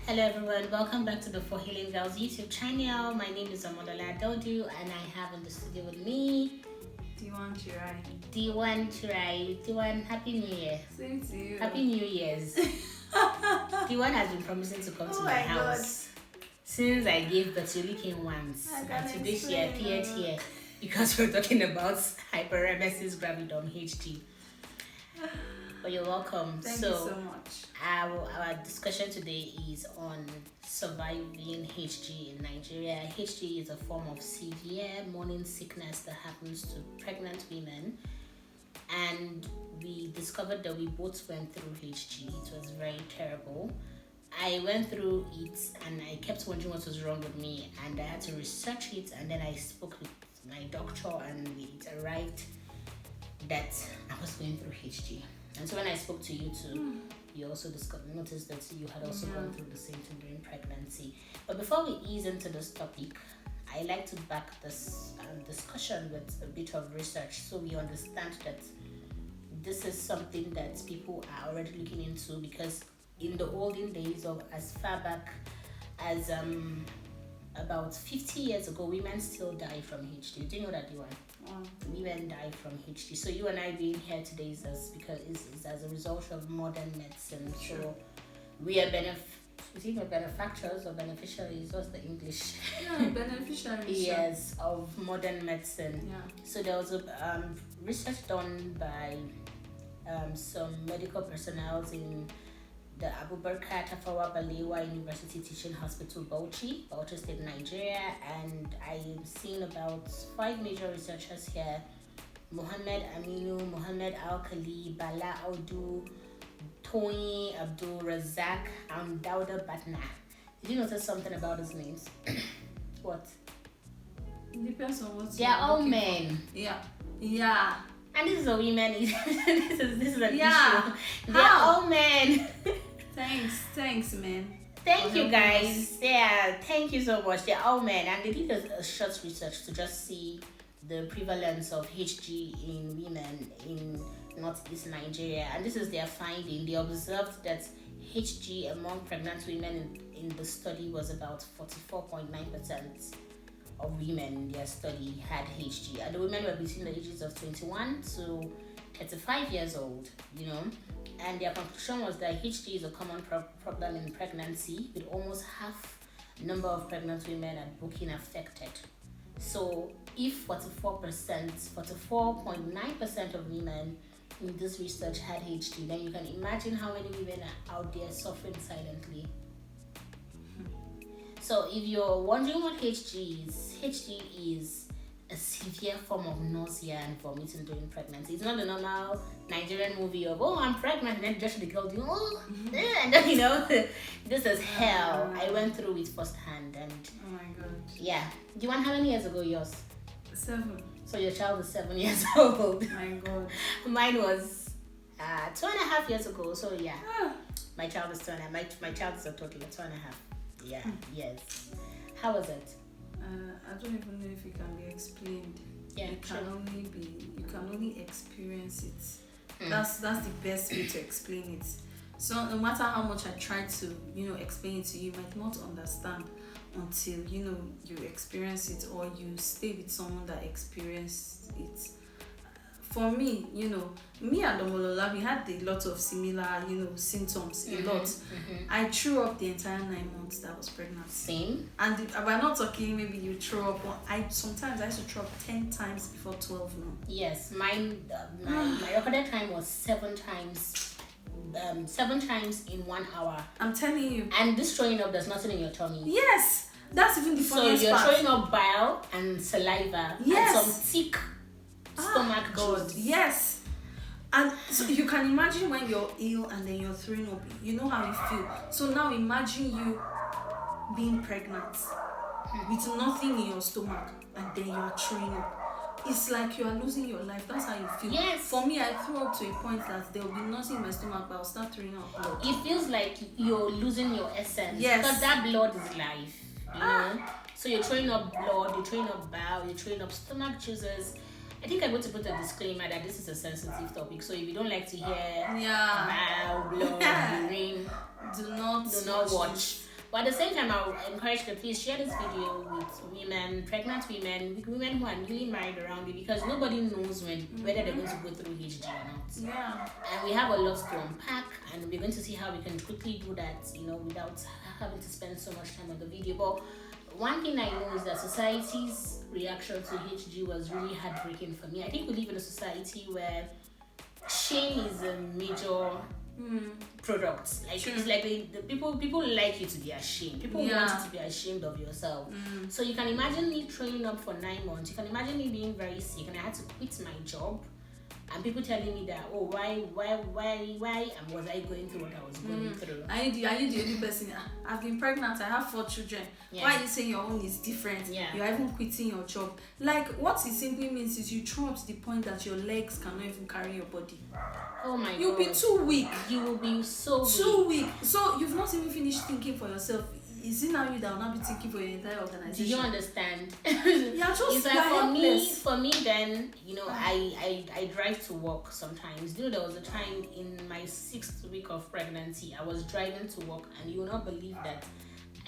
Hello everyone, welcome back to the For Healing Girls YouTube channel. My name is Amodola Dodu and I have in the studio with me Diwang and I. Diwang and I. Diwang, Happy New Year. Same to you. Happy New Year's. Diwang has been promising to come to my house since I gave birth. She only came once. And today she appeared here because we're talking about Hyperemesis Gravidarum HG. But you're welcome. Thank you so much. Our discussion today is on surviving HG in Nigeria. HG is a form of severe morning sickness that happens to pregnant women, and we discovered that we both went through HG. It was very terrible. I went through it and I kept wondering what was wrong with me, and I had to research it, and then I spoke with my doctor and it arrived that I was going through HG. And so when I spoke to you too, you also noticed that you had also gone through the same thing during pregnancy. But before we ease into this topic, I like to back this discussion with a bit of research so we understand that this is something that people are already looking into, because in the olden days of as far back as about 50 years ago, women still die from HG. Do you know that, Diwang? Women die from HG. So you and I being here today is as a result of modern medicine. Sure. So we are benefactors or beneficiaries. What's the English? Yeah, beneficiaries. Yes, of modern medicine. Yeah. So there was a research done by some medical personnel in the Abubakar Tafawa Balewa University Teaching Hospital, Bauchi State, Nigeria, and I'm seeing about 5 major researchers here: Mohammed Aminu, Mohammed Al-Khali, Bala Audu, Tony Abdul Razak, and Dauda Batna. Did you notice something about those names? What? It depends on what They are all men. For. Yeah. And this is a women. this is an Yeah. issue. They are all men. Thanks, man. Thank you guys. Yeah, thank you so much. They're all men, and they did a short research to just see the prevalence of HG in women in northeast Nigeria, and this is their finding. They observed that HG among pregnant women in the study was about 44.9% of women in their study had HG, and the women were between the ages of 21 to 35 years old, and their conclusion was that HG is a common problem in pregnancy, with almost half the number of pregnant women at booking affected. So if 44.9% of women in this research had HG, then you can imagine how many women are out there suffering silently. So if you're wondering what HG is a severe form of nausea and vomiting during pregnancy. It's not the normal Nigerian movie of, oh, I'm pregnant, and then just the girl doing, and then, this is hell. I went through it firsthand, and oh my god. Yeah. Do you want how many years ago yours? 7. So your child is 7 years old. My god. Mine was 2.5 years ago. So yeah, my child is 2.5. My child is a total of 2.5. Yeah. Yes. How was it? I don't even know if it can be explained. Yeah, you can only experience it. That's the best way to explain it. So no matter how much I try to explain it to you, you might not understand until you experience it, or you stay with someone that experienced it. For me, me and Omolola, we had a lot of similar, symptoms, a lot. I threw up the entire 9 months that I was pregnant. Same. And we're not talking maybe you throw up. Sometimes I used to throw up 10 times before 12 now. Yes, mine. My recorded time was 7 times. 7 times in 1 hour. I'm telling you. And this throwing up, there's nothing in your tummy. Yes, that's even the funniest part. So you're throwing up bile and saliva. Yes. And some thick stomach juice. Yes. And so you can imagine when you're ill and then you're throwing up, you know how you feel. So now imagine you being pregnant with nothing in your stomach and then you're throwing up. It's like you are losing your life. That's how you feel. Yes. For me, I threw up to a point that there will be nothing in my stomach, but I'll start throwing up blood. It feels like you're losing your essence. Yes. Because that blood is life. So you're throwing up blood, you're throwing up bile, you're throwing up stomach juices. I think I'm going to put a disclaimer that this is a sensitive topic. So if you don't like to hear bile, blood, urine, do not watch. But at the same time, I'll encourage you to please share this video with women, pregnant women, with women who are newly married around you, because nobody knows whether they're going to go through HG or not. Yeah. And we have a lot to unpack, and we're going to see how we can quickly do that, without having to spend so much time on the video. But one thing I know is that society's reaction to HG was really heartbreaking for me. I think we live in a society where shame is a major product. Like it's like the people like you to be ashamed. People want you to be ashamed of yourself. So you can imagine me training up for 9 months. You can imagine me being very sick, and I had to quit my job. And people telling me that, oh, why, and was I going through what I was going through? Are you the only person? I've been pregnant. I have 4 children. Yeah. Why are you saying your own is different? Yeah. You're even quitting your job. Like, what it simply means is you throw up to the point that your legs cannot even carry your body. Oh my God. You'll be too weak. You will be so too weak. So you've not even finished thinking for yourself. Is it now you that will not be thinking for your entire organization? Do you understand? Yeah, just it's like for me then, I drive to work sometimes. There was a time in my 6th week of pregnancy, I was driving to work, and you will not believe that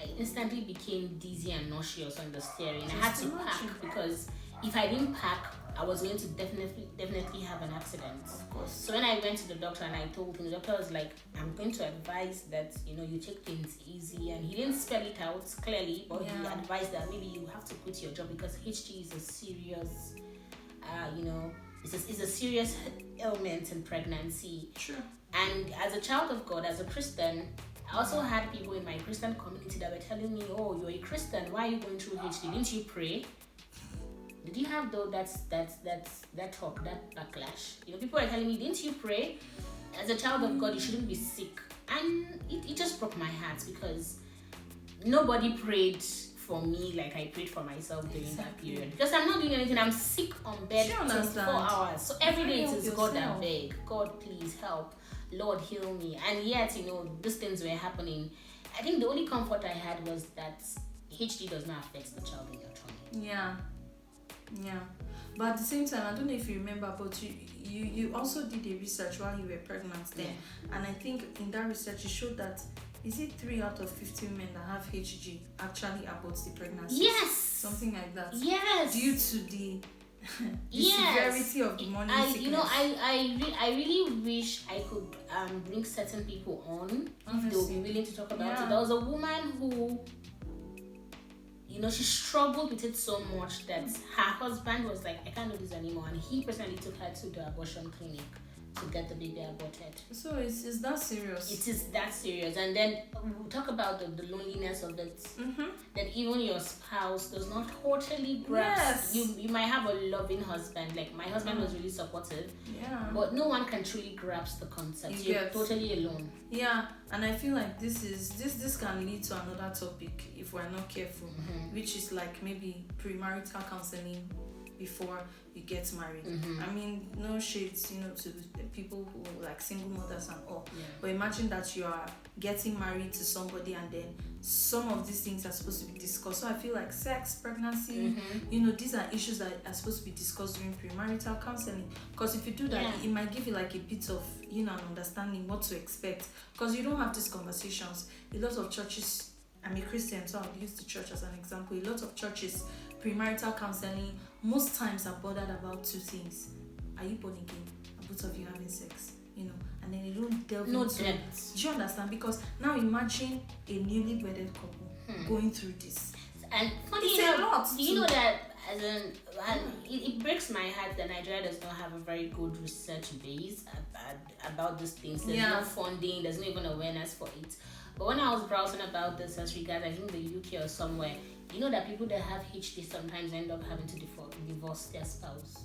I instantly became dizzy and nauseous on the steering. I had to pack, because if I didn't pack, I was going to definitely have an accident. Of course. So when I went to the doctor and I told him, the doctor was like, I'm going to advise that, you take things easy. And he didn't spell it out clearly, but he advised that maybe you have to quit your job, because HG is a serious, it's a serious ailment in pregnancy. Sure. And as a child of God, as a Christian, I also had people in my Christian community that were telling me, oh, you're a Christian, why are you going through HG? Didn't you pray? Did you have that talk, that backlash? People are telling me, didn't you pray? As a child of God, you shouldn't be sick. And it just broke my heart, because nobody prayed for me like I prayed for myself during that period. Because I'm not doing anything. I'm sick on bed 24 hours. So every day it is God I beg. God, please help. Lord, heal me. And yet, these things were happening. I think the only comfort I had was that HG does not affect the child in your tummy. Yeah, but at the same time, I don't know if you remember, but you also did a research while you were pregnant then, and I think in that research it showed that, is it 3 out of 50 women that have HG actually abort the pregnancy? Yes, something like that. Yes, due to the severity of the morning sickness. I really wish I could bring certain people on if they'll be willing to talk about it. There was a woman who, she struggled with it so much that her husband was like, I can't do this anymore, and he personally took her to the abortion clinic to get the baby aborted. So it's that serious. It is that serious. And then we'll talk about the loneliness of it. That even your spouse does not totally grasp. You might have a loving husband. Like my husband was really supportive. Yeah. But no one can truly grasp the concept. You're totally alone. Yeah, and I feel like this can lead to another topic if we're not careful, which is like maybe premarital counseling before you get married. I mean, no shades, to people who like single mothers and all. But imagine that you are getting married to somebody, and then some of these things are supposed to be discussed. So I feel like sex, pregnancy, these are issues that are supposed to be discussed during premarital counseling. Because if you do that, it might give you like a bit of, an understanding what to expect. Because you don't have these conversations. A lot of churches, I'm a Christian, so I'll use the church as an example. A lot of churches, premarital counseling, most times are bothered about 2 things. Are you born again? Are both of you having sex? And then they don't delve into depth. Do you understand? Because now imagine a newly wedded couple going through this. And funny it's a lot. Do you know that it breaks my heart that Nigeria does not have a very good research base about these things. There's no funding, there's no even awareness for it. But when I was browsing about this as regards, I think the UK or somewhere, that people that have HG sometimes end up having to divorce their spouse.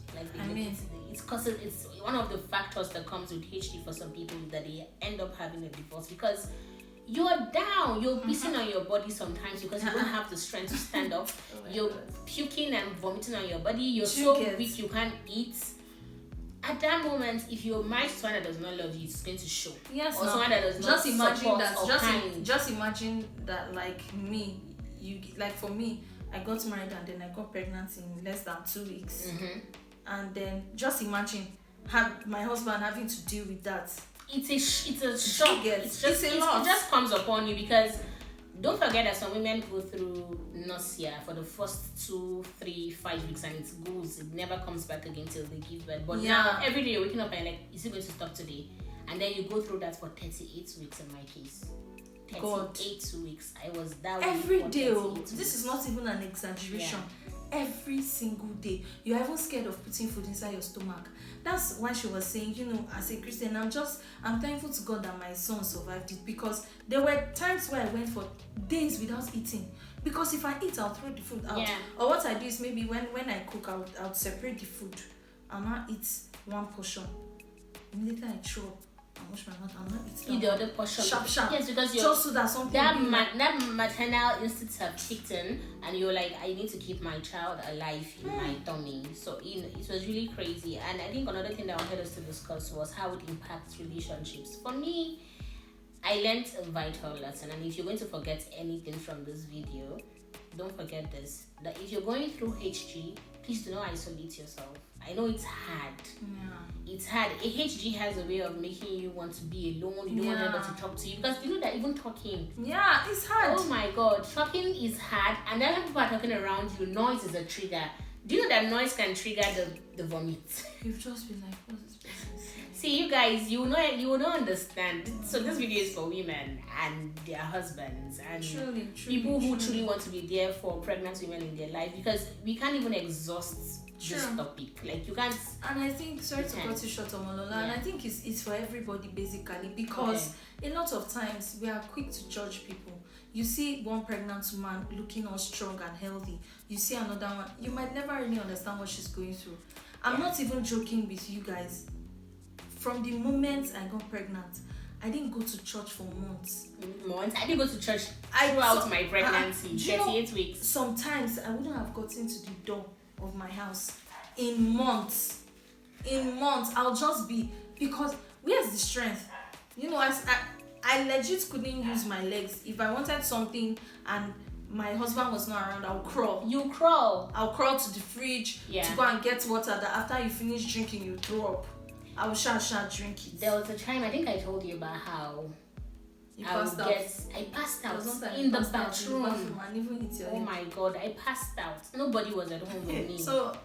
It's because it's one of the factors that comes with HG for some people, that they end up having a divorce, because you're down, you're pissing on your body sometimes because you don't have the strength to stand up. You're puking and vomiting on your body. You're so weak you can't eat. At that moment, if you're married to someone that does not love you, it's going to show. Yes, or someone that does not support or kind. Just imagine that, like me, for me, I got married and then I got pregnant in less than 2 weeks, and then just imagine my husband having to deal with that. It's a shock. It's a lot. It just comes upon you, because don't forget that some women go through nausea for the first 2, 3, 5 weeks, and it never comes back again till they give birth. But now every day you're waking up and like, is it going to stop today? And then you go through that for 38 weeks in my case. 38 weeks. I was that every day. This is not even an exaggeration. Every single day. You're even scared of putting food inside your stomach. That's why she was saying, as a Christian, I'm thankful to God that my son survived it, because there were times where I went for days without eating. Because if I eat, I'll throw the food out. Or what I do is maybe when I cook, I'll separate the food. I'll not eat one portion. Immediately I throw up. I wash my mouth. I'll not eat the other portion. Sharp. Yes, because just so that something that maternal instincts have kicked in, and you're like, I need to keep my child alive in my tummy. So it was really crazy. And I think another thing that I wanted us to discuss was how it impacts relationships. For me, I learned a vital lesson, and if you're going to forget anything from this video, don't forget this: that if you're going through HG, please do not isolate yourself. I know it's hard. It's hard. A HG has a way of making you want to be alone. You don't want anybody to talk to you, because you know that even talking. It's hard. Oh my God, talking is hard, and then when people are talking around you, noise is a trigger. Do you know that noise can trigger the vomit? You've just been like, what's this person saying? See, you guys, you will not understand. So this video is for women and their husbands and truly, people who truly want to be there for pregnant women in their life, because we can't even exhaust this topic. Like, you can't. And I think, sorry to cut you short, Omolola, and I think it's for everybody basically, because a lot of times we are quick to judge people. You see one pregnant woman looking all strong and healthy. You see another one. You might never really understand what she's going through. I'm not even joking with you guys. From the moment I got pregnant, I didn't go to church for months. I didn't go to church throughout my pregnancy. 38 weeks. Sometimes I wouldn't have gotten to the door of my house in months. I'll just be, because where's the strength? I legit couldn't use my legs. If I wanted something and my husband was not around, I'll crawl. You crawl. I'll crawl to the fridge to go and get water that after you finish drinking, you throw up. I will drink it. There was a time, I think I told you about how I passed out in the bathroom. And even oh my God, I passed out. Nobody was at home with me. So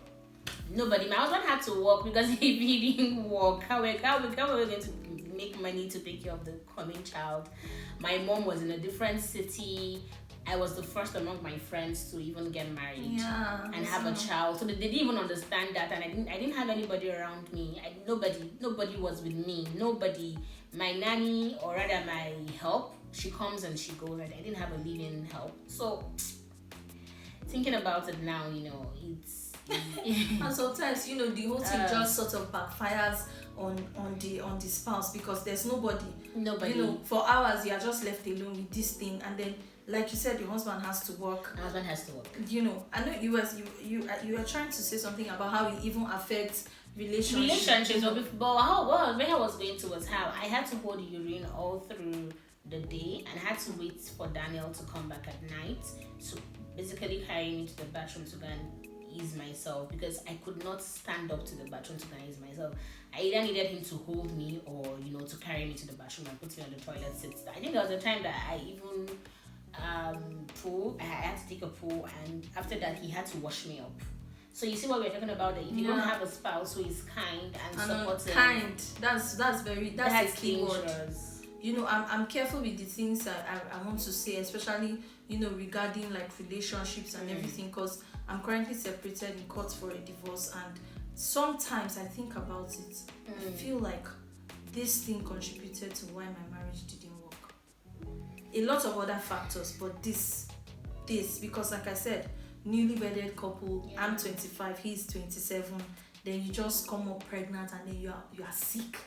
nobody. My husband had to work, because if he didn't work, how were we going to make money to take care of the coming child? My mom was in a different city. I was the first among my friends to even get married and have a child. So they didn't even understand that, and I didn't have anybody around me. Nobody was with me. Nobody. My nanny, or rather my help, she comes and she goes. I didn't have a living help. So thinking about it now, it's and sometimes the whole thing just sort of backfires on the spouse, because there's nobody. For hours you are just left alone with this thing, and then, like you said, your husband has to work. I know you were trying to say something about how it even affects relationships. But where I was going to was how I had to hold urine all through the day, and I had to wait for Daniel to come back at night. So basically carrying me to the bathroom to go and ease myself, because I could not stand up to the bathroom to go and ease myself. I either needed him to hold me or to carry me to the bathroom and put me on the toilet seat. I think there was a time that I even I had to take a poo, and after that he had to wash me up. So you see what we're talking about, that if you don't have a spouse who is kind and supportive, that's a key dangerous word. I'm careful with the things I want to say, especially regarding like relationships and everything, because I'm currently separated in court for a divorce, and sometimes I think about it. I feel like this thing contributed to why my marriage didn't work. A lot of other factors, but this because, like I said, newly wedded couple, I'm 25, he's 27, then you just come up pregnant, and then you are sick.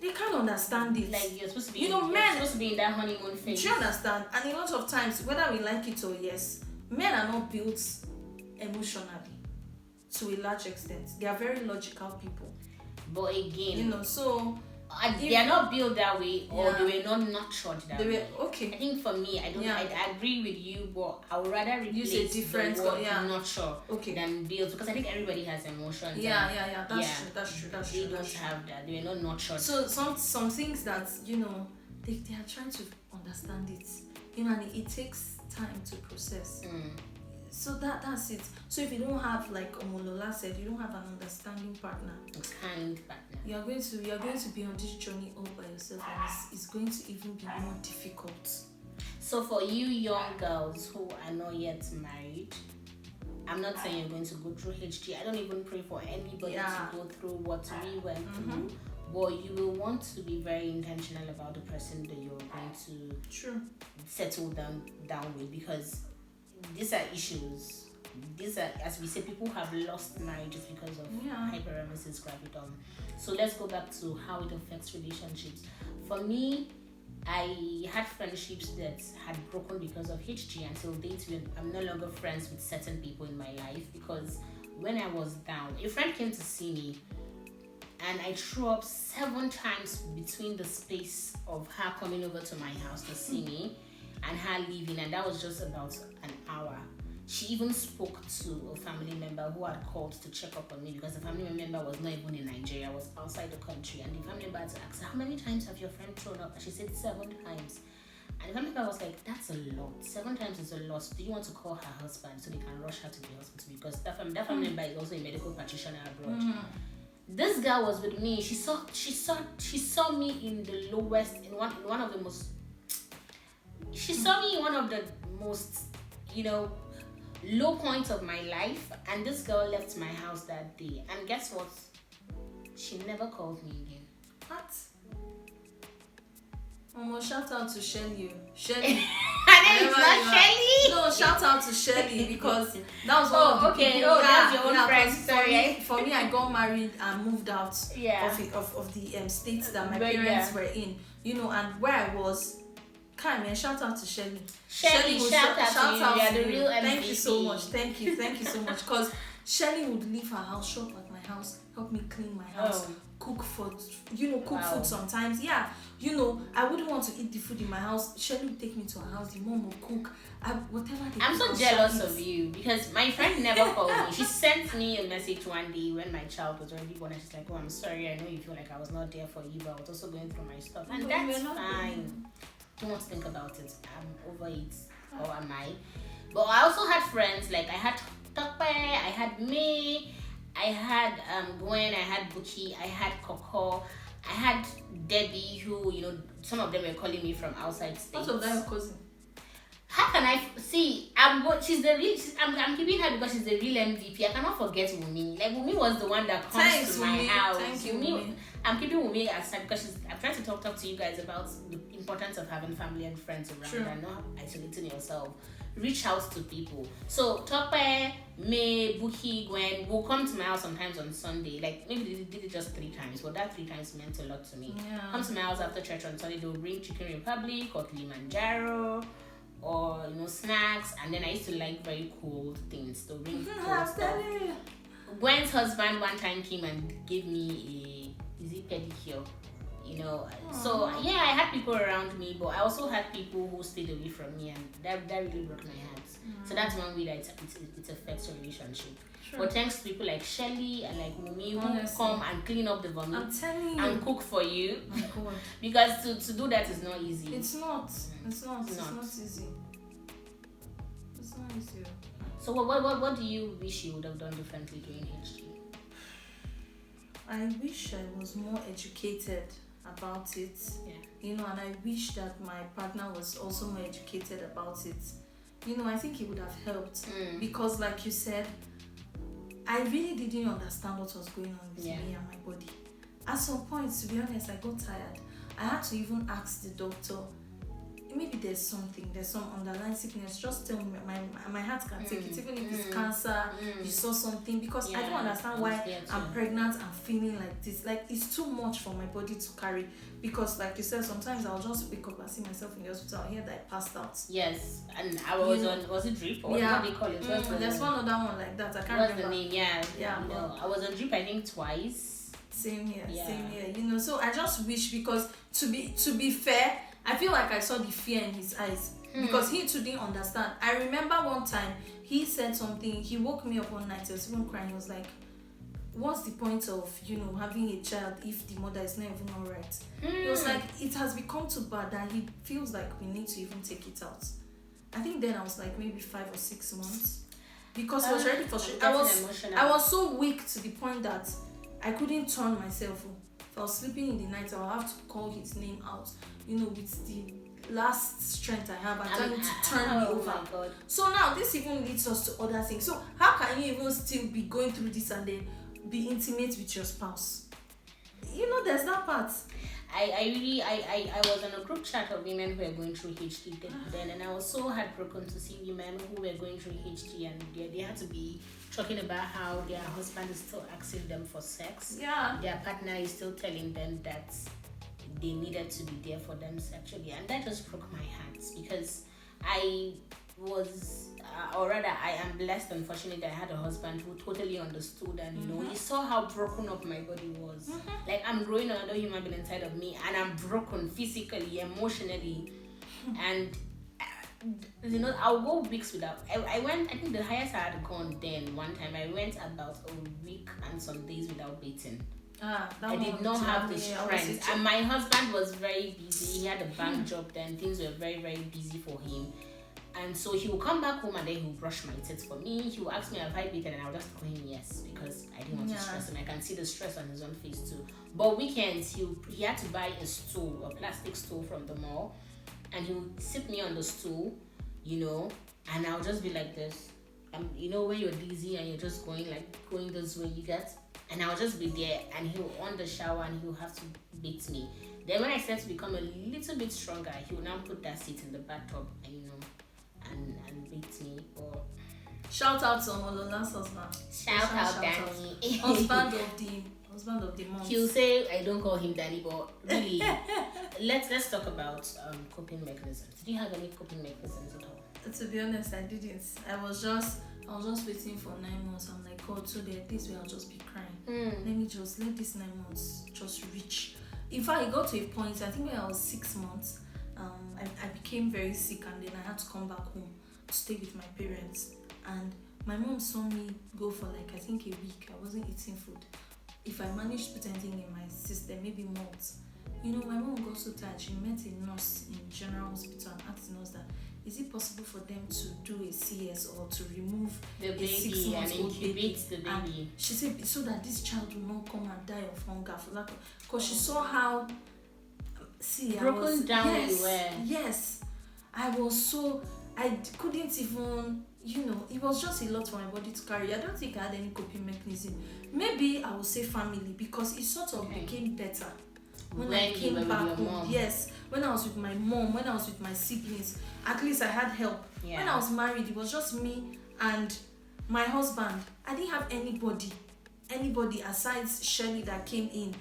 They can't understand it. Like, you're supposed to be, men supposed to be in that honeymoon phase. Do you understand? And a lot of times, whether we like it or yes, men are not built emotionally to a large extent. They are very logical people. But again, so they are not built that way, or they were not nurtured that way. Okay. I think for me, I agree with you, but I would rather replace use a different the word nurture than build, because I think everybody has emotions. That's true. They don't have that. They were not nurtured. So some things that they are trying to understand it. and it takes time to process. So that's it. So if you don't have, like Omolola said, you don't have an understanding partner, you're going to be on this journey all by yourself, and it's going to even be more difficult. So for you young girls who are not yet married, I'm not saying you're going to go through HG. I don't even pray for anybody to go through what we went through. But you will want to be very intentional about the person that you're going to settle down with, because these are issues. These are, as we say, people have lost marriages because of hyperemesis gravidarum. So let's go back to how it affects relationships. For me, I had friendships that had broken because of HG. Until date, I'm no longer friends with certain people in my life, because when I was down, a friend came to see me, and I threw up 7 times between the space of her coming over to my house to see me and her leaving, and that was just about an hour. She even spoke to a family member who had called to check up on me, because the family member was not even in Nigeria, was outside the country, and the family member had to ask her, how many times have your friend thrown up? And she said 7 times. And the family member was like, that's a lot. 7 times is a lot. Do you want to call her husband so they can rush her to the hospital? Because that family member is also a medical practitioner abroad. This girl was with me. She saw me in the lowest, in one of the most. She saw me in one of the most, low points of my life. And this girl left my house that day. And guess what? She never called me again. What? Shout out to Shelly. Shelly. Her name is not Shelly. No, shout out to Shelly, because that was one of the people. That's your own friend. Sorry. For me, I got married and moved out of the states that my parents were in. And where I was. Shout out to Shelly. Shelly, shout out to you. The real MVP. Thank you so much. Thank you so much. Because Shelly would leave her house, shop at my house, help me clean my house, cook food. Food sometimes. I wouldn't want to eat the food in my house. Shelly would take me to her house. The mom would cook. Whatever. I'm so jealous of you, because my friend never called me. She sent me a message one day when my child was already born, and she's like, "Oh, I'm sorry. I know you feel like I was not there for you, but I was also going through my stuff, and that's fine. Don't want to think about it. I'm over it, or am I?" But I also had friends, like I had Tokpe, I had May, I had Gwen, I had Buki, I had Coco, I had Debbie, who some of them were calling me from outside states. What of them your cousin? How can I see? She's the real. I'm keeping her because she's the real MVP. I cannot forget Wumi. Like Wumi was the one that comes to my house. Thank you, Wumi. I'm keeping Wumi aside because I'm trying to talk to you guys about the importance of having family and friends around and not isolating yourself. Reach out to people. So Tope, May, Buki, Gwen will come to my house sometimes on Sunday. Like maybe they did it just 3 times, but that 3 times meant a lot to me. Yeah. Come to my house after church on Sunday. They'll bring Chicken Republic or Kilimanjaro, or snacks, and then I used to like very cool things. They'll bring cool stuff. Gwen's husband one time came and gave me a pedicure. So I had people around me, but I also had people who stayed away from me, and that really broke my heart. So that's one way that it affects your relationship. Sure. But thanks to people like Shelly and like Mumi who come and clean up the vomit and cook for you. Because to do that is not easy. It's not easy. It's not easy. So what do you wish you would have done differently during HG? I wish I was more educated about it. And I wish that my partner was also more educated about it. I think it would have helped because, like you said, I really didn't understand what was going on with me and my body. At some point, to be honest, I got tired. I had to even ask the doctor, maybe there's some underlying sickness. Just tell me, my heart can take it. Even if it's cancer, you saw something. Because I don't understand why I'm pregnant and feeling like this. Like, it's too much for my body to carry. Because, like you said, sometimes I'll just wake up and see myself in the hospital and hear that I passed out. Yes, and I was was it drip? Or what do they call it? There's one other one like that. I can't remember. What's the name? I was on drip, I think, twice. Same here. So I just wish, because to be fair, I feel like I saw the fear in his eyes because he too didn't understand. I remember one time he said something. He woke me up one night. He was even crying. He was like, what's the point of, having a child if the mother is not even alright? It was like, it has become too bad that he feels like we need to even take it out. I think then I was like maybe 5 or 6 months, because I was already frustrated. I was so weak to the point that I couldn't turn myself. If I was sleeping in the night, I would have to call his name out, with the last strength I have, and tell him to turn me over. So now this even leads us to other things. So how can you even still be going through this and then be intimate with your spouse? There's that part. I was in a group chat of women who were going through HD then, and I was so heartbroken to see women who were going through HD, and they had to be talking about how their husband is still asking them for sex. Yeah. Their partner is still telling them that they needed to be there for them sexually, and that just broke my heart, because I was or rather I am blessed, unfortunately, that I had a husband who totally understood, and he saw how broken up my body was. Like, I'm growing another human being inside of me, and I'm broken physically, emotionally, and I'll go weeks without. I went, I think the highest I had gone then, one time I went about a week and some days without bathing. I did not have the strength, and my husband was very busy. He had a bank job then, things were very, very busy for him. And so he will come back home and then he will brush my teeth for me. He will ask me if I beaten, and I'll just tell him yes, because I didn't want to stress him. I can see the stress on his own face too. But weekends, he had to buy a stool, a plastic stool from the mall, and he would sit me on the stool, and I'll just be like this. When you're dizzy and you're just going this way, you get, and I'll just be there, and he'll on the shower and he'll have to beat me. Then when I start to become a little bit stronger, he will now put that seat in the bathtub and beat me. Or shout out to Omolola's husband. Shout out Danny. Husband of the month. He'll say I don't call him Danny, but really, let's talk about coping mechanisms. Did you have any coping mechanisms at all? To be honest, I didn't. I was just waiting for 9 months. I'm like, God, so that this way I'll just be crying. Let this 9 months just reach. In fact, I got to a point, I think when I was 6 months, I became very sick, and then I had to come back home to stay with my parents. And my mom saw me go for I think a week. I wasn't eating food. If I managed to put anything in my system, maybe malt. My mom got so tired. She met a nurse in General Hospital and asked the nurse that, is it possible for them to do a CS or to remove the baby and incubate the baby? And she said, so that this child will not come and die of hunger for lack of, because she saw how broken down you were. Yes, I couldn't even, it was just a lot for my body to carry. I don't think I had any coping mechanism. Maybe I would say family, because it sort of became better when I came back home. Yes, when I was with my mom, when I was with my siblings, at least I had help. When I was married, it was just me and my husband. I didn't have anybody aside Shirley that came in,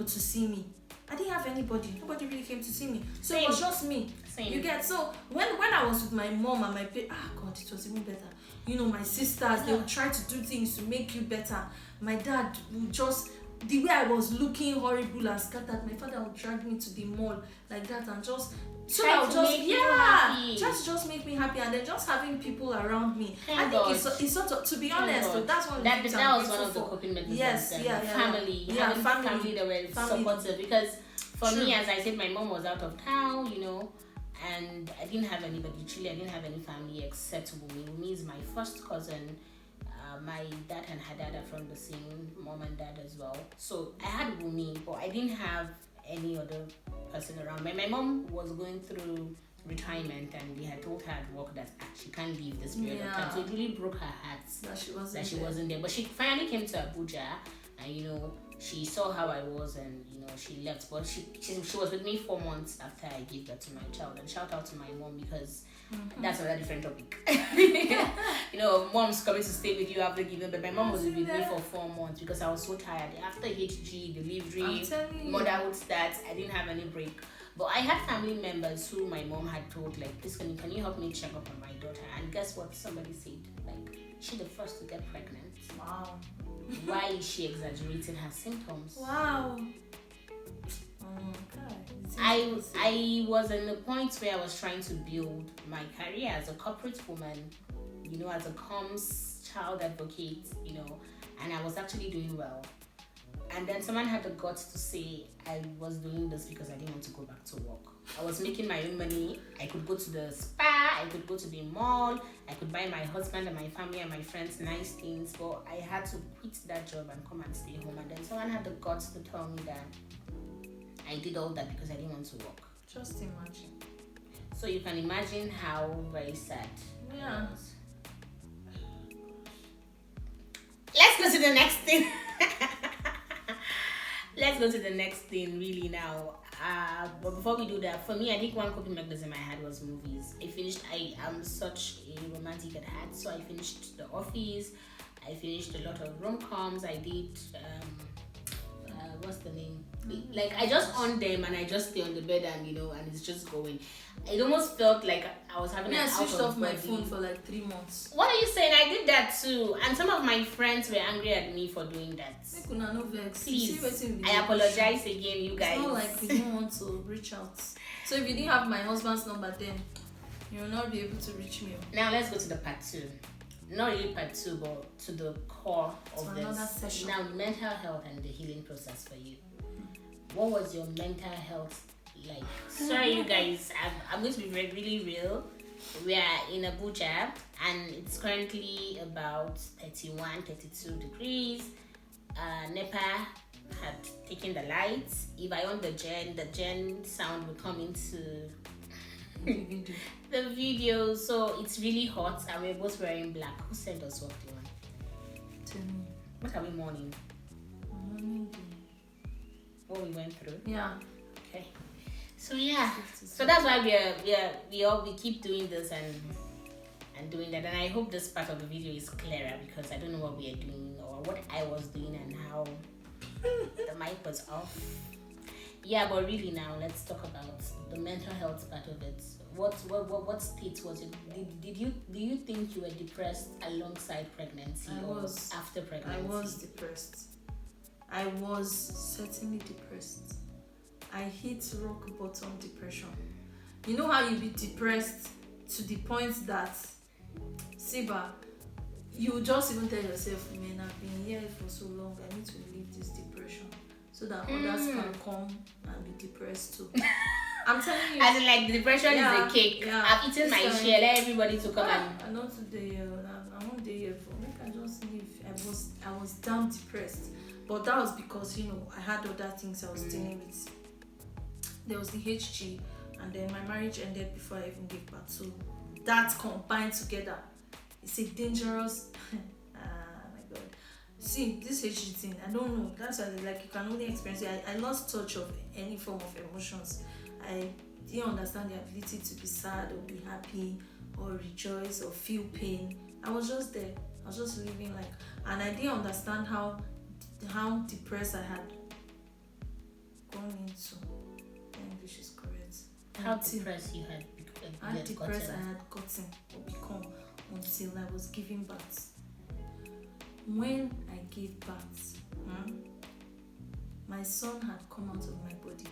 to see me. I didn't have anybody. Nobody really came to see me. So it was just me. Same. You get, so when I was with my mom and my God, it was even better. My sisters, they would try to do things to make you better. My dad would just, the way I was looking horrible and scattered, my father would drag me to the mall like that, and just try to just make me happy, and then just having people around me. I think it's sort of, to be honest, that's one of the things that was one of the coping mechanisms. Yes, family that were supportive, because for me, as I said, my mom was out of town, and I didn't have anybody. Truly, I didn't have any family except Wumi. Wumi is my first cousin. My dad and her dad are from the same mom and dad as well. So I had Wumi, but I didn't have any other person around. My mom was going through retirement, and they had told her at work that she can't leave this period of time. So it really broke her heart that she wasn't there. But she finally came to Abuja, and she saw how I was, and she left. But she was with me 4 months after I gave birth to my child. And shout out to my mom, because that's another different topic. Mom's coming to stay with you after giving, but my mom was with me for 4 months because I was so tired. After HG, delivery, motherhood starts, I didn't have any break. But I had family members who my mom had told, like, please, can you help me check up on my daughter? And guess what? Somebody said, like, she's the first to get pregnant. Wow. Why is she exaggerating her symptoms? Wow. I was in the point where I was trying to build my career as a corporate woman, as a comms child advocate, and I was actually doing well. And then someone had the guts to say I was doing this because I didn't want to go back to work. I was making my own money. I could go to the spa, I could go to the mall, I could buy my husband and my family and my friends nice things, but I had to quit that job and come and stay home. And then someone had the guts to tell me that I did all that because I didn't want to work. Just imagine. So you can imagine how very sad. Yeah. Let's go to the next thing. Let's go to the next thing really now. But before we do that, for me, I think one coping mechanism I had was movies. I am such a romantic at heart, so I finished The Office. I finished a lot of rom-coms. I did what's the name? Like I just on them and I just stay on the bed and and it's just going. It almost felt like I was having I switched off my phone for like 3 months. What are you saying? I did that too, and some of my friends were angry at me for doing that. Please, I apologize again, you guys. It's not like we don't want to reach out. So if you didn't have my husband's number, then you will not be able to reach me. Now let's go to the part 2. Not really part 2, but to the core of this. Session. Now, mental health and the healing process for you. What was your mental health like? Sorry, you guys. I'm going to be really real. We are in Abuja, and it's currently about 31, 32 degrees. NEPA had taken the lights. If I on the gen sound will come into the video. So it's really hot, and we're both wearing black. Who sent us what they want? What are we mourning? What we went through. Yeah. Okay. So yeah. So that's why we keep doing this and doing that. And I hope this part of the video is clearer, because I don't know what we are doing or what I was doing and how the mic was off. Yeah, but really now let's talk about the mental health part of it. What state was it? Do you think you were depressed alongside pregnancy or after pregnancy? I was depressed. I was certainly depressed. I hit rock bottom depression. You know how you be depressed to the point that, Siba, you just even tell yourself, man, I've been here for so long, I need to leave this depression so that others can come and be depressed too. I'm telling you. As in, like, the depression is a cake. Yeah, I've eaten my share. Let everybody to come and. I know today. I won't day here for. Make I just leave. I was damn depressed, but that was because I had other things I was dealing with. There was the HG, and then my marriage ended before I even gave birth. So that combined together, it's a dangerous. My God. See, this HG thing, I don't know. That's why you can only experience it. I lost touch of any form of emotions. I didn't understand the ability to be sad or be happy or rejoice or feel pain. I was just there. I was just living and I didn't understand how depressed I had gone into. English is correct. How depressed you had become? How depressed I had gotten or become until I was giving birth. When I gave birth, my son had come out of my body.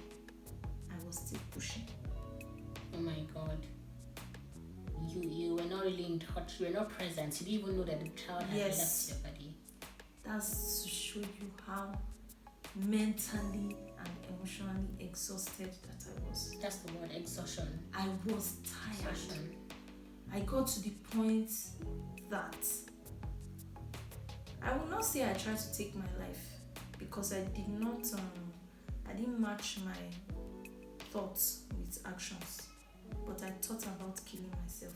I was still pushing. Oh my God. You were not really in touch. You were not present. You didn't even know that the child had left your body. That's to show you how mentally and emotionally exhausted that I was. That's the word, exhaustion. I was tired. I got to the point that I will not say I tried to take my life, because I didn't match my thoughts with actions, but I thought about killing myself.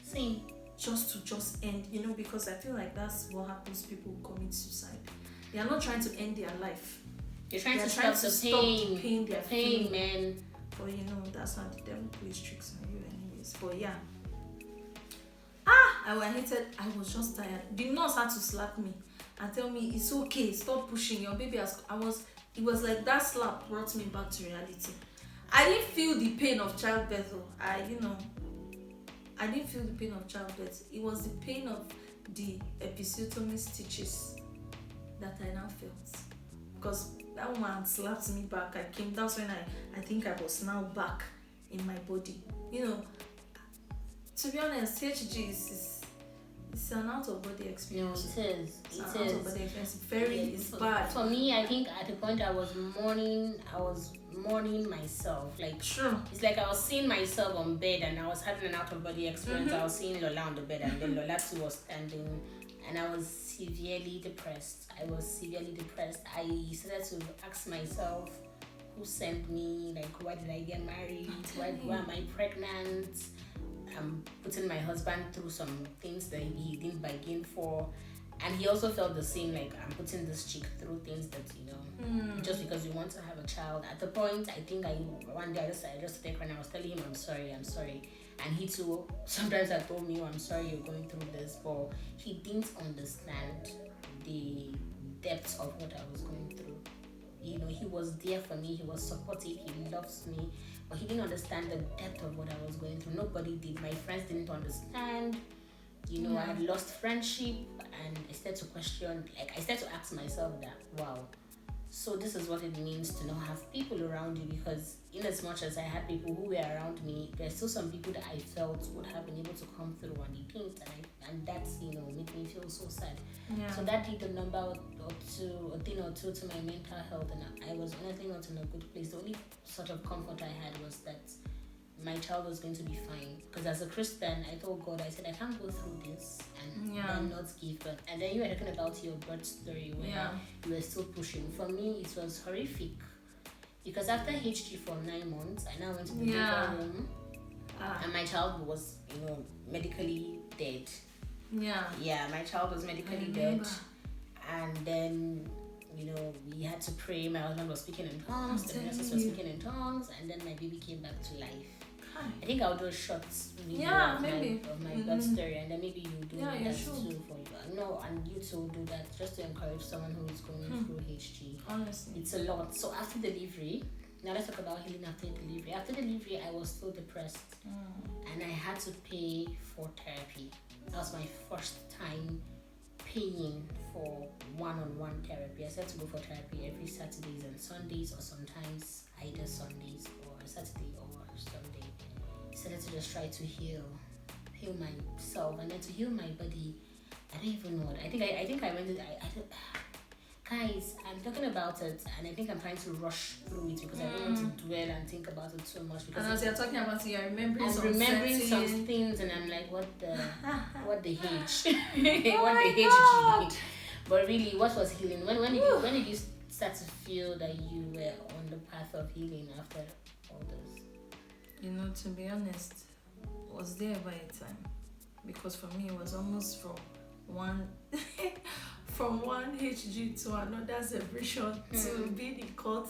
Same. Just end, because I feel like that's what happens to people who commit suicide. They are not trying to end their life. They're trying to stop the pain they're feeling, feeling. man. But that's how the devil plays tricks on you anyways. But yeah. I was just tired. The nurse had to slap me and tell me, it's okay, stop pushing, your baby has. It was like that slap brought me back to reality. I didn't feel the pain of childbirth. I didn't feel the pain of childbirth. It was the pain of the episiotomy stitches that I now felt. Because that woman slapped me back. That's when I think I was now back in my body. To be honest, HG It's an out of body No, experience. it is. It's an out of body experience. It's bad. For me, I think at the point I was mourning myself. Like, Sure. it's like I was seeing myself on bed and I was having an out of body experience. I was seeing Lola on the bed and then Lola too was standing, and I was severely depressed. I started to ask myself, who sent me? Like, why did I get married? Why am I pregnant? I'm putting my husband through some things that he didn't bargain for, and he also felt the same. Like, I'm putting this chick through things that, just because you want to have a child. At the point, I think one day I just take and I was telling him I'm sorry, and he too sometimes I told me, I'm sorry you're going through this, but he didn't understand the depth of what I was going through. He was there for me, he was supportive, he loves me, but he didn't understand the depth of what I was going through. Nobody did. My friends didn't understand. I had lost friendship, and I started to question, I started to ask myself that, wow, so this is what it means to not have people around you, because in as much as I had people who were around me, there's still some people that I felt would have been able to come through and they didn't, and that's, made me feel so sad. Yeah. So that did a number or thing or two to my mental health, and I was honestly not in a good place. The only sort of comfort I had was that my child was going to be fine, because as a Christian, I told God, I said, I can't go through this and then not give birth. And then you were talking about your birth story where you were still pushing. For me, it was horrific, because after HG for 9 months, I now went to the labor room, and my child was, medically dead. Yeah, my child was medically dead, and then we had to pray. My husband was speaking in tongues, the nurses were speaking in tongues, and then my baby came back to life. I think I'll do a short video of my birth story, and then maybe you do that too for you. No, and you too do that, just to encourage someone who is going through HG. Honestly, it's a lot. So after delivery, now let's talk about healing after delivery. After delivery, I was still depressed, and I had to pay for therapy. That was my first time paying for one-on-one therapy. I started to go for therapy every Saturdays and Sundays, or sometimes either Sundays or Saturday or Sunday. I started to just try to heal myself, and then to heal my body. I don't even know what. I think I went. Guys, I'm talking about it, and I think I'm trying to rush through it because I don't want to dwell and think about it so much. Because and as you're talking about it, you're remembering some things, and I'm like, what the H? What the H? But really, what was healing? When did you start to feel that you were on the path of healing after all this? To be honest, I was there by a time, because for me it was almost from one HG to another separation to being in court,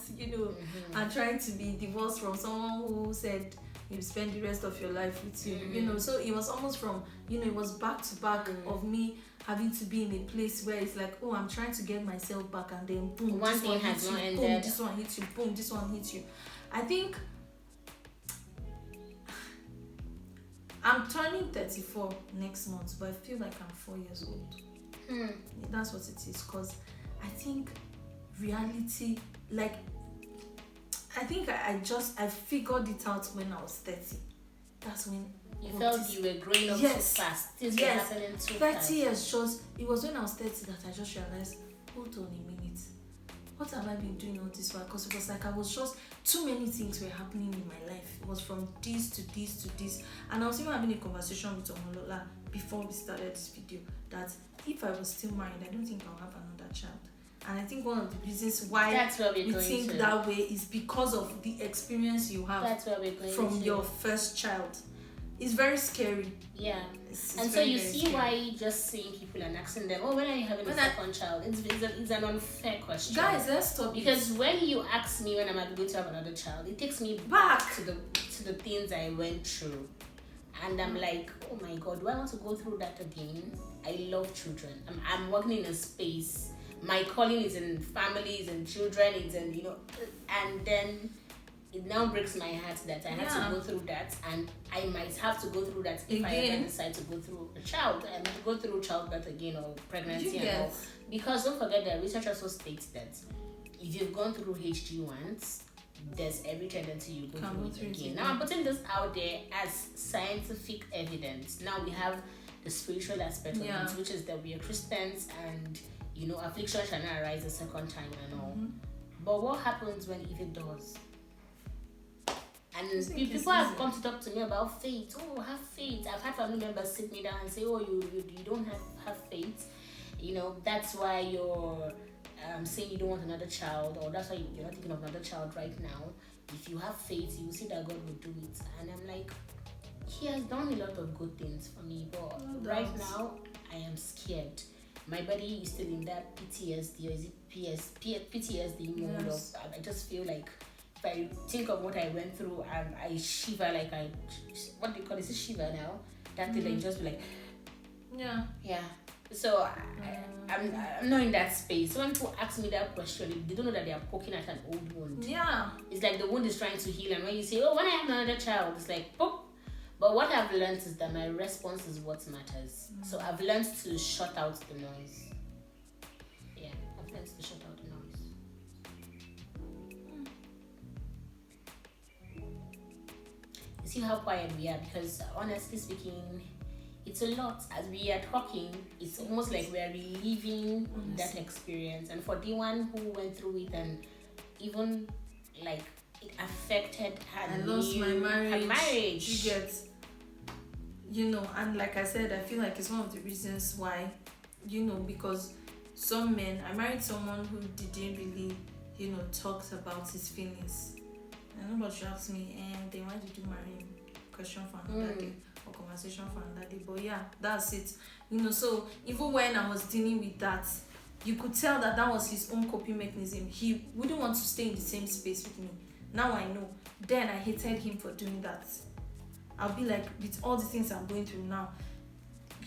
and trying to be divorced from someone who said you spend the rest of your life with you, so it was almost from, it was back to back of me having to be in a place where it's like, oh, I'm trying to get myself back, and then boom, one this thing one has hits not you, ended. boom, this one hits you, boom, this one hits you. I think I'm turning 34 next month, but I feel like I'm 4 years old. That's what it is, because I think reality, I think I figured it out when I was 30. That's when you felt you were growing up too fast. Things were happening too 30 fast. years it was when I was 30 that I just realized, hold on a minute, what have I been doing all this while? Because it was like I was just, too many things were happening in my life. It was from this to this to this. And I was even having a conversation with Omolola before we started this video, that if I was still married, I don't think I'll have another child. And I think one of the reasons why we think that way is because of the experience you have from your first child. It's very scary. Yeah. It's and very, so you very see scary. why just seeing people and asking them, when are you having a second child? It's an unfair question. Guys, let's stop. Because when you ask me when I'm going to have another child, it takes me back to the things I went through. And I'm like, oh my God, do I want to go through that again? I love children. I'm working in a space. My calling is in families and children. It's in, and then it now breaks my heart that I had to go through that, and I might have to go through that if I ever decide to go through a child and go through childbirth again or pregnancy and all. Because don't forget that research also states that if you've gone through HG once, there's every tendency you go through it again. Now I'm putting this out there as scientific evidence. Now we have the spiritual aspect of it, which is that we are Christians and affliction shall not arise a second time and all. But what happens when if it does? And people have come to talk to me about faith. Oh, have faith. I've had family members sit me down and say, oh, you don't have faith. That's why you're saying you don't want another child, or that's why you're not thinking of another child right now. If you have faith, you will see that God will do it. And I'm like, He has done a lot of good things for me, but right now I am scared. My body is still in that PTSD, or is it PTSD mode of, I just feel like if I think of what I went through, I shiver like what do you call it? Is it shiver now? That thing, like just be like, yeah. So I'm not in that space. So when people ask me that question, they don't know that they are poking at an old wound. Yeah. It's like the wound is trying to heal, and when you say, oh, when I have another child, it's like, pop. But what I've learned is that my response is what matters. So I've learned to shut out the noise. Yeah, I've learned to shut out the noise. You see how quiet we are? Because honestly speaking, it's a lot. As we are talking, it's almost like we are reliving that experience. And for Diwang who went through it, and even like it affected her. I lost my marriage. You get, and like I said, I feel like it's one of the reasons why, because some men, I married someone who didn't really, talk about his feelings. And nobody asked me, and then why did you marry him? Question for another day, or conversation for another day. But yeah, that's it. So even when I was dealing with that, you could tell that was his own coping mechanism. He wouldn't want to stay in the same space with me. Now I know. Then I hated him for doing that. I'll be like, with all the things I'm going through now,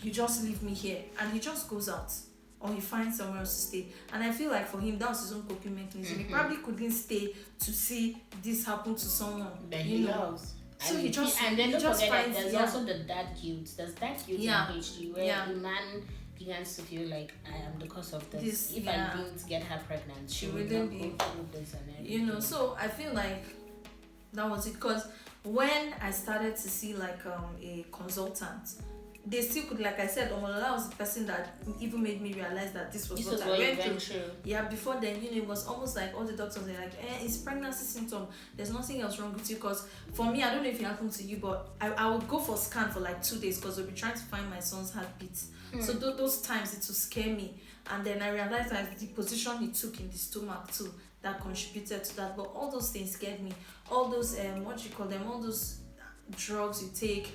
you just leave me here. And he just goes out. Or he finds somewhere else to stay. And I feel like for him, that was his own coping mechanism. He probably couldn't stay to see this happen to someone that he loves. So he just and then don't forget that there's also the dad guilt. There's that guilt in HD where the man begins to feel like, I am the cause of this. If I didn't get her pregnant, she would not go through this and everything. So I feel like that was it. Because when I started to see like a consultant, they still could, like I said, that was the person that even made me realize that this was what I went through. Yeah, before then, it was almost like all the doctors were like, it's pregnancy symptom. There's nothing else wrong with you. Because for me, I don't know if it happened to you, but I would go for scan for like 2 days because I'll be trying to find my son's heartbeats. So those times it would scare me. And then I realized that the position he took in the stomach too, that contributed to that. But all those things scared me. All those, all those drugs you take,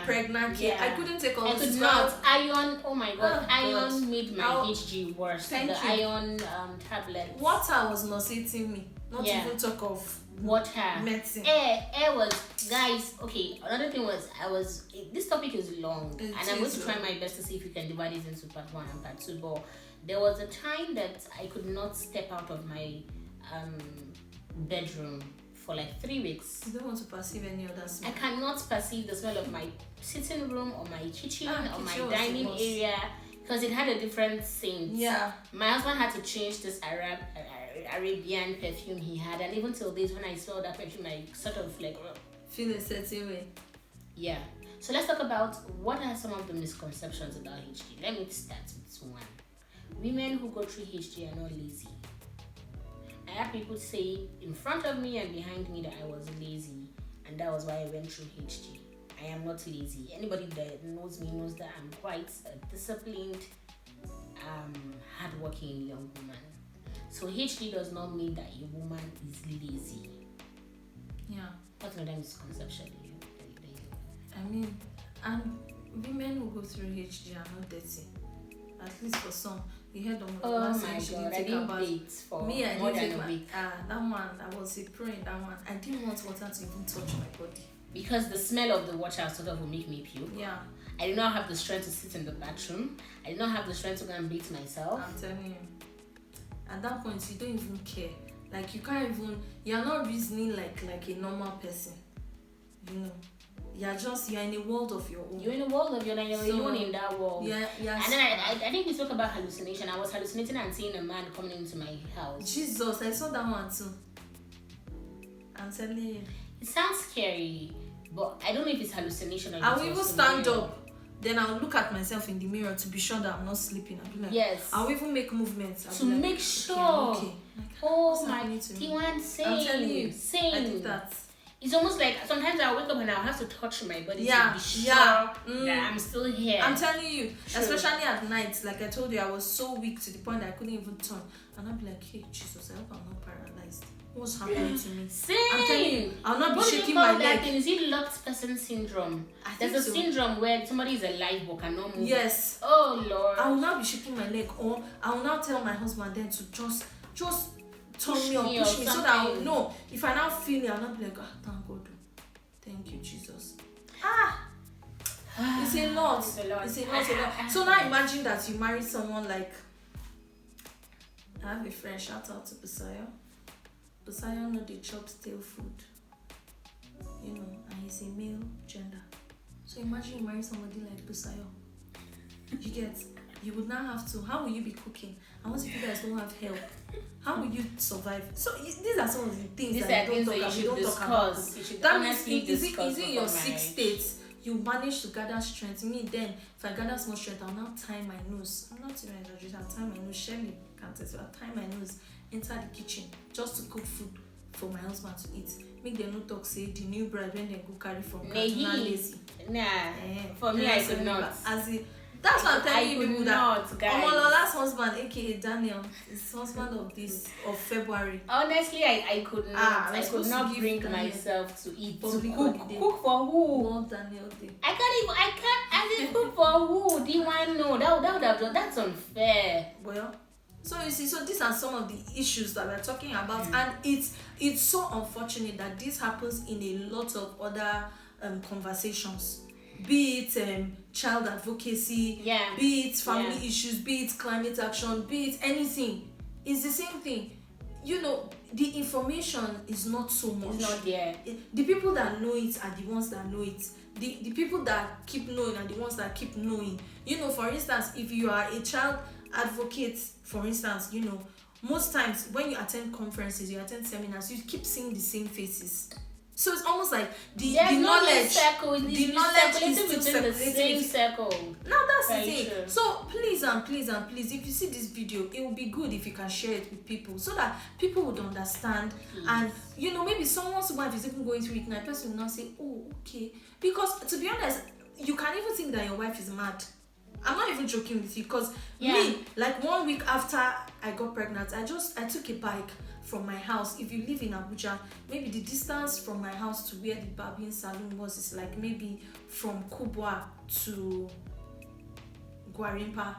pregnant care. I couldn't take all this. Iron, oh my god, iron made my HG worse. The iron tablet. Water was nauseating me. Not even talk of water. Medicine. Air was, guys, okay, another thing was, this topic is long, and I'm going to try my best to see if we can divide it into part 1 and part 2, but there was a time that I could not step out of my bedroom for like 3 weeks. You don't want to perceive any other smell? I cannot perceive the smell of my sitting room or my kitchen or my dining area because it had a different scent. Yeah. My husband had to change this Arabian perfume he had, and even till days when I smell that perfume, I sort of like feel a certain way. Yeah. So let's talk about what are some of the misconceptions about HG. Let me start with one. Women who go through HG are not lazy. I had people say in front of me and behind me that I was lazy, and that was why I went through HG. I am not lazy. Anybody that knows me knows that I'm quite a disciplined, hardworking young woman. So HG does not mean that a woman is lazy. Yeah. What's another misconception? I mean, and women who go through HG are not dirty. At least for some. You heard on the last my god, I didn't date for me. I more didn't than a week. That one, I was praying. That one, I didn't want water to even touch my body because the smell of the water sort of will make me puke. Yeah. I did not have the strength to sit in the bathroom. I did not have the strength to go and bathe myself. I'm telling you. At that point, you don't even care. Like you can't even. You're not reasoning like a normal person. You're in a world of your own. You're in a world of your own. You're alone in that world. Yeah. And then I think we spoke about hallucination. I was hallucinating and seeing a man coming into my house. Jesus, I saw that one too. I'm telling you. It sounds scary, but I don't know if it's hallucination or I will even stand up. Then I'll look at myself in the mirror to be sure that I'm not sleeping. I'll be like, yes. I'll even make movements. I'll To be like, make sure. Okay. Like, Oh my, Diwang, same. I'm telling you, Same. I did that. It's almost like sometimes I wake up and I'll have to touch my body to be sure that I'm still here. I'm telling you, especially at night, like I told you, I was so weak to the point that I couldn't even turn. And I'll be like, hey, Jesus, I hope I'm not paralyzed. What's happening to me? Same. I'm telling you, I'll not be what shaking my leg. Is it locked person syndrome? There's a syndrome where somebody is alive but cannot move. Yes. Oh Lord. I will not be shaking my leg, or I will not tell my husband then to just turn me or push me, so that I will know. If I now feel it, I'll not be like, thank God. Thank you, Jesus. It's a lot. It's a lot. So now imagine that you marry someone like, I have a friend, shout out to Busayo. Busayo know they chop stale food. You know, and he's a male gender. So imagine you marry somebody like Busayo. You would now have to, how will you be cooking? And what if you guys don't have help? How will you survive? So these are some of the things that you don't talk about. That means is it in your 6 states you manage to gather strength? Me then, if I gather small strength, I'll now tie my nose. I'm not even exaggerating. I'll tie my nose. Shelly can't tell you. I'll tie my nose, enter the kitchen just to cook food for my husband to eat. Make them no talk say the new bride when they go carry from lazy. For me, I could not. That's what I'm telling you people that Omolola's husband, aka Daniel, is husband of February. Honestly, I could not. I could not bring myself to eat. To cook for who? Not Daniel Day. I can't cook for who? Do you want to know? That would have done. That's unfair. Well, so you see, so these are some of the issues that we're talking about, and it's so unfortunate that this happens in a lot of other conversations. Be it child advocacy, be it family issues, be it climate action, be it anything. It's the same thing. You know, the information is not so much. It's not there. The people that know it are the ones that know it. The people that keep knowing are the ones that keep knowing. You know, for instance, if you are a child advocate, for instance, you know, most times when you attend conferences, you attend seminars, you keep seeing the same faces. So it's almost like the knowledge is still within the same circle. Now that's the thing. True. So please, if you see this video, it will be good if you can share it with people so that people would understand. And you know, maybe someone's wife is even going through it, and a person will not say, "Oh, okay." Because to be honest, you can even think that your wife is mad. I'm not even joking with you, because me, like 1 week after I got pregnant, I took a bike from my house. If you live in Abuja, maybe the distance from my house to where the barbing salon was is like maybe from Kubwa to Gwarimpa.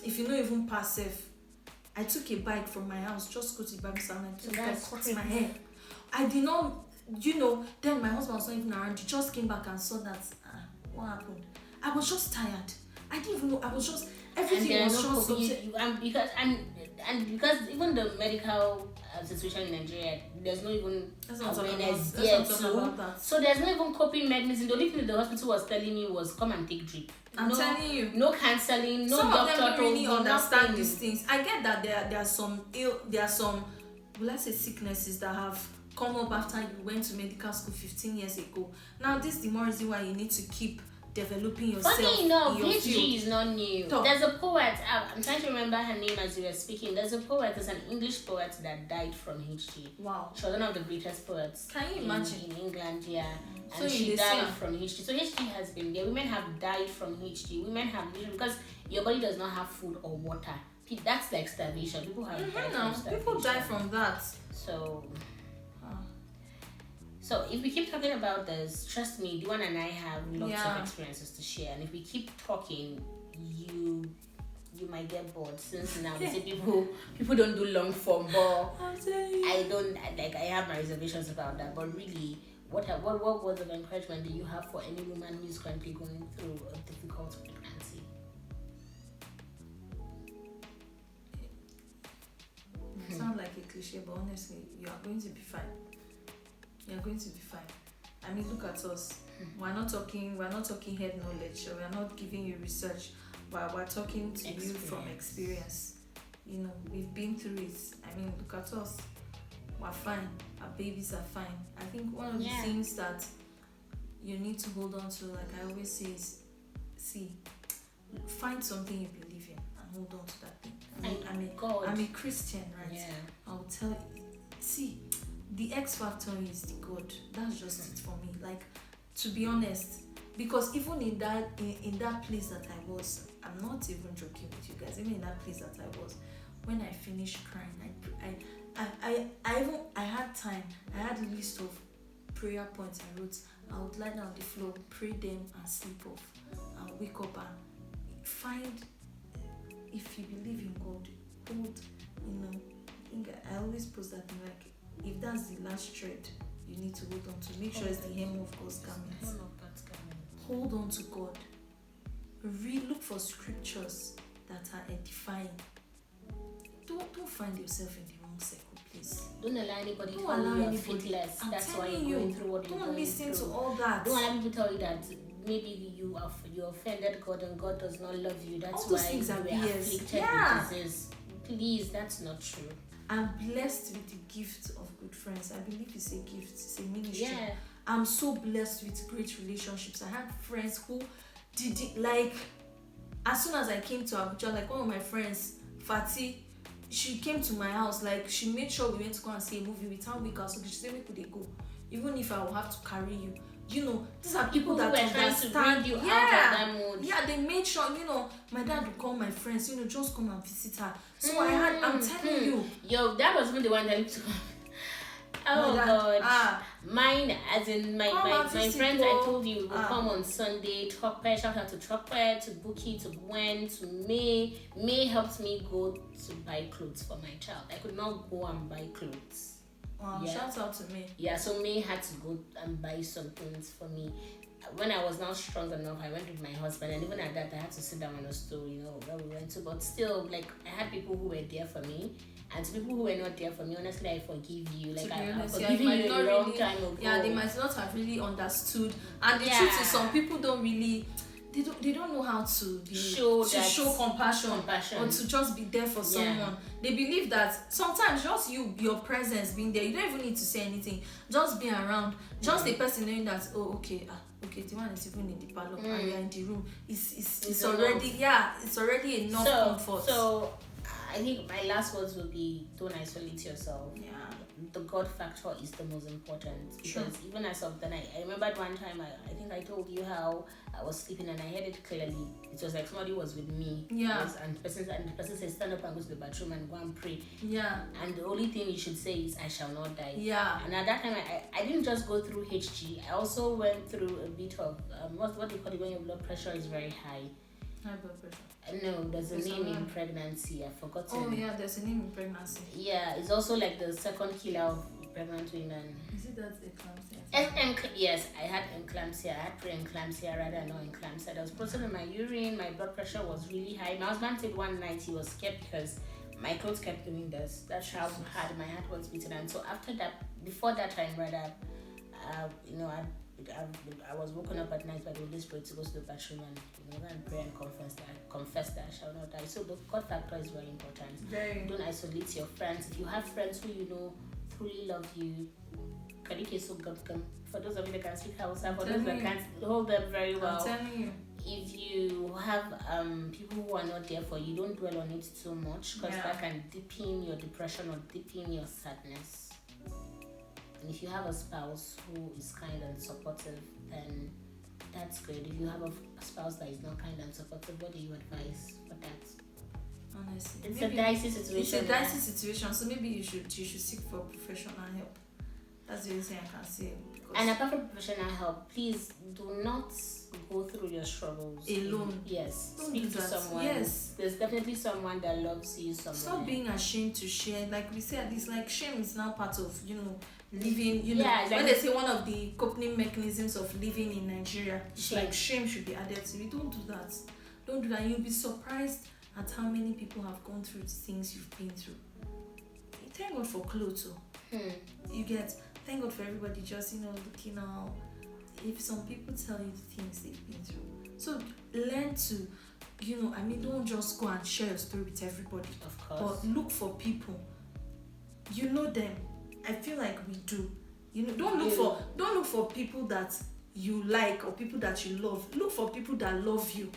If you know even pass safe, I took a bike from my house, just go to the barbing salon and cut my hair. I did not, you know, then my husband was not even around. He just came back and saw that, what happened? I was just tired. I didn't even know. I was just, everything was just because even the medical situation in Nigeria, there's no even awareness there too. So there's no even coping mechanism. The only thing the hospital was telling me was come and take drip. I'm telling you, no counselling, no some doctor. Some of them don't really understand these things. I get that there are some will I say sicknesses that have come up after you went to medical school 15 years ago. Now this is the more reason why you need to keep developing yourself. Funny enough, HG is not new. There's a poet, I'm trying to remember her name as you were speaking. There's an English poet that died from HG. Wow. She was one of the greatest poets. Can you imagine? In England, and so she died from HG. So HG has been there. Women have died from HG. Women have because your body does not have food or water. That's like starvation. People have died from starvation. People die from that. So if we keep talking about this, trust me, Diwang and I have lots of experiences to share. And if we keep talking, you might get bored. Since now we say people don't do long form, but I have my reservations about that. But really, what words of encouragement do you have for any woman who is currently going through a difficult pregnancy? It sounds like a cliche, but honestly, you are going to be fine. You're going to be fine. I mean, look at us. We're not talking head knowledge, or we're not giving you research, but we're talking to you from experience. You know, we've been through it. I mean, look at us. We're fine. Our babies are fine. I think one of the things that you need to hold on to, like I always say, is see, find something you believe in and hold on to that thing. I'm a Christian, right? Yeah. I'll tell you. See, the X factor is the God. That's just it for me. Like, to be honest, because even in that place that I was, I'm not even joking with you guys. Even in that place that I was, when I finished crying, I had time. I had a list of prayer points I wrote. I would lie down on the floor, pray them, and sleep off. And wake up and find. If you believe in God, hold. I always post that thing, like, if that's the last thread you need to hold on to, make sure it's the hem of God's garment. Hold on to God. Look for scriptures that are edifying. Don't find yourself in the wrong circle, please. Don't allow anybody to tell you you're faithless. That's why you're going through what you're going through. Don't listen to all that. Don't allow people tell you that maybe you offended God and God does not love you. That's all those why things you are were BS. afflicted Yeah. with disease. Please, that's not true. I'm blessed with the gift of good friends. I believe it's a gift. It's a ministry. Yeah. I'm so blessed with great relationships. I had friends who did it, like, as soon as I came to Abuja, like, one of my friends, Fati, she came to my house. Like, she made sure we went to go and see a movie without week out. So she said, "Where could they go? Even if I will have to carry you." These are people that who were trying to bring you out of that mood. Yeah, they made sure, my dad would call my friends, just come and visit her. So I'm telling you. Yo, that was even the one that to come. Oh God. Mine, as in my friends, I told you, will come on Sunday. Chokpe, shout out to Chokpe, to Buki, to Gwen, to May. May helped me go to buy clothes for my child. I could not go and buy clothes. Wow, yeah. Shout out to May. Yeah, so May had to go and buy some things for me. When I was now strong enough, I went with my husband, and even at that, I had to sit down on a stool, where we went to. But still, like, I had people who were there for me, and to people who were not there for me, honestly, I forgive you. Like, I've forgiven you a long time ago. Yeah, they might not have really understood. And the truth is, some people don't really. They don't know how to show compassion or to just be there for someone. They believe that sometimes just your presence being there, you don't even need to say anything. Just be around. Just the person knowing that, okay, the one is even in the parlor and you're in the room. It's already enough comfort. So I think my last words will be, don't isolate yourself. Yeah. The God factor is the most important, because even as of then, I remembered one time I think I told you how I was sleeping and I heard it clearly. It was like somebody was with me. Yeah. And the person said, stand up and go to the bathroom and go and pray. Yeah. And the only thing you should say is, I shall not die. Yeah. And at that time, I didn't just go through HG. I also went through a bit of what they call it when your blood pressure is very high. High blood pressure. No, there's a name in pregnancy. I've forgotten. Oh yeah, there's a name in pregnancy. Yeah, it's also like the second killer of pregnant women. Is it that eclampsia? Yes, I had eclampsia. I had pre-eclampsia rather than eclampsia. There was protein in my urine. My blood pressure was really high. My husband said one night he was scared because my clothes kept doing this. That child had my heart was beating, and so after that, before that time, rather, I was woken up at night by the Holy Spirit to go to the bathroom and pray and confess that I shall not die. So the God factor is very important. Don't isolate your friends. If you have friends who truly love you, for those of you that can speak Hausa, for those that can't, hold them very well. I'm telling you. If you have people who are not there for you, don't dwell on it too much, because that can deepen your depression or deepen your sadness. And if you have a spouse who is kind and supportive, then that's good. If you have a spouse that is not kind and supportive, what do you advise for that? Honestly, it's a dicey situation. It's a dicey situation, so maybe you should seek for professional help. That's the only thing I can say. And apart from professional help, please do not go through your struggles alone. Yes, speak to someone. Yes, there's definitely someone that loves you. Stop being ashamed to share. Like we said, it's like shame is now part of living. When they say one of the coping mechanisms of living in Nigeria, it's like shame should be added to it. Don't do that. Don't do that. You'll be surprised at how many people have gone through the things you've been through. Thank God for clothes. You get. Thank God for everybody just looking out. If some people tell you the things they've been through, so learn to don't just go and share your story with everybody, of course, but look for people them. I feel like we do. Don't look for people that you like or people that you love, look for people that love you.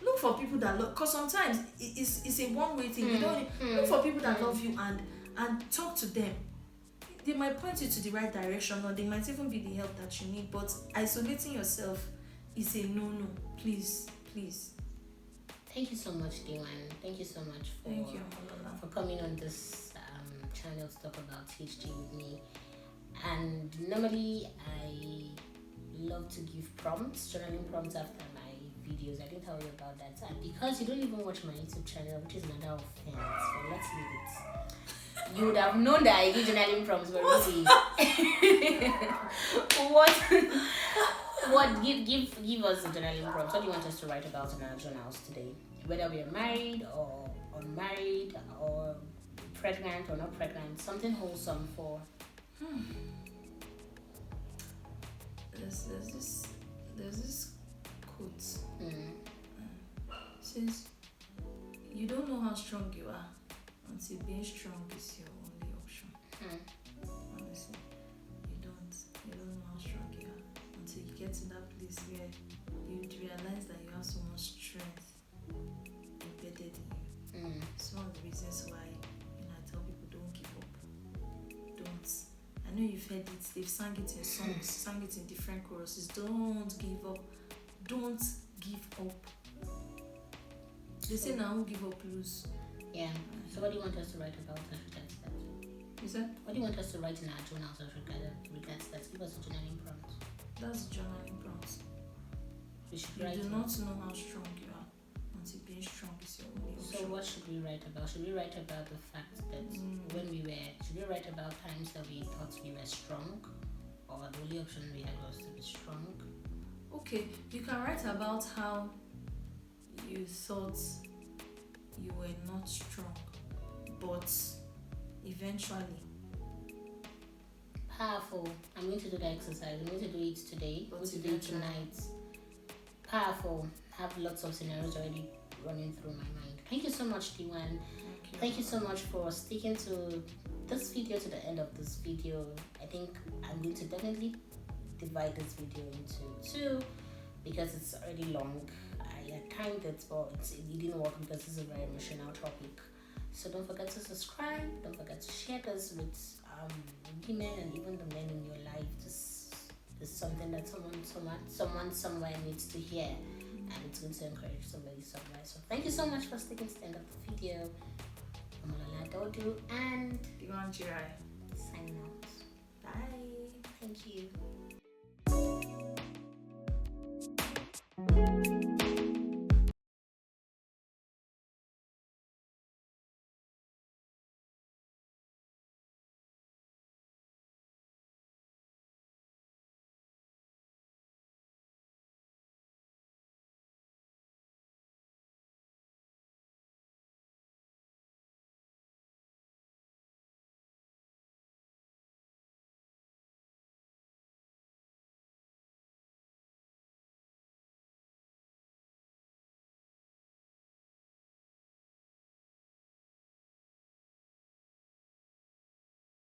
Look for people that love, because sometimes it's a one-way thing. You don't look for people that love you and talk to them. They might point you to the right direction, or they might even be the help that you need. But isolating yourself is a no. Please. Thank you so much, Diwang. Thank you so much for coming on this channel to talk about HG with me. And normally I love to give prompts, journaling prompts after my videos. I didn't tell you about that. And because you don't even watch my YouTube channel, which is another offense, so let's leave it. You would have known that I do journaling prompts, but really, what give us the journaling prompts? What do you want us to write about in our journals today? Whether we are married or unmarried or pregnant or not pregnant, something wholesome for. There's this quote. Says, you don't know how strong you are until being strong is your only option. Honestly, you don't know how strong you are until you get to that place where you realize that you have so much strength embedded in you. It's one of the reasons why I tell people don't give up. Don't. I know you've heard it. They've sang it in songs, sang it in different choruses. Don't give up. Don't give up. They say now who give up lose. Yeah. So what do you want us to write about as regards that? Is that? What do you want us to write in our journals as regards that? Give us a journaling prompt. That's journaling prompt. We should You write. do not know how strong you are until being strong is your only option. So what should we write about? Should we write about the fact that should we write about times that we thought we were strong, or the only option we had was to be strong? Okay, you can write about how you thought you were not strong, but eventually. Powerful. I'm going to do the exercise. I'm going to do it today. I'm going to do it tonight. Powerful. Have lots of scenarios already running through my mind. Thank you so much, Diwang. Thank you so much for sticking to this video to the end of this video. I think I'm going to definitely divide this video into two because it's already long. I had timed it, but it didn't work because it's a very emotional topic. So don't forget to subscribe. Don't forget to share this with women and even the men in your life. This is something that someone somewhere needs to hear, and it's going to encourage somebody somewhere. So thank you so much for sticking to the end of the video. I'm Olala Dodu and Diwang and I signing out. Bye. Thank you.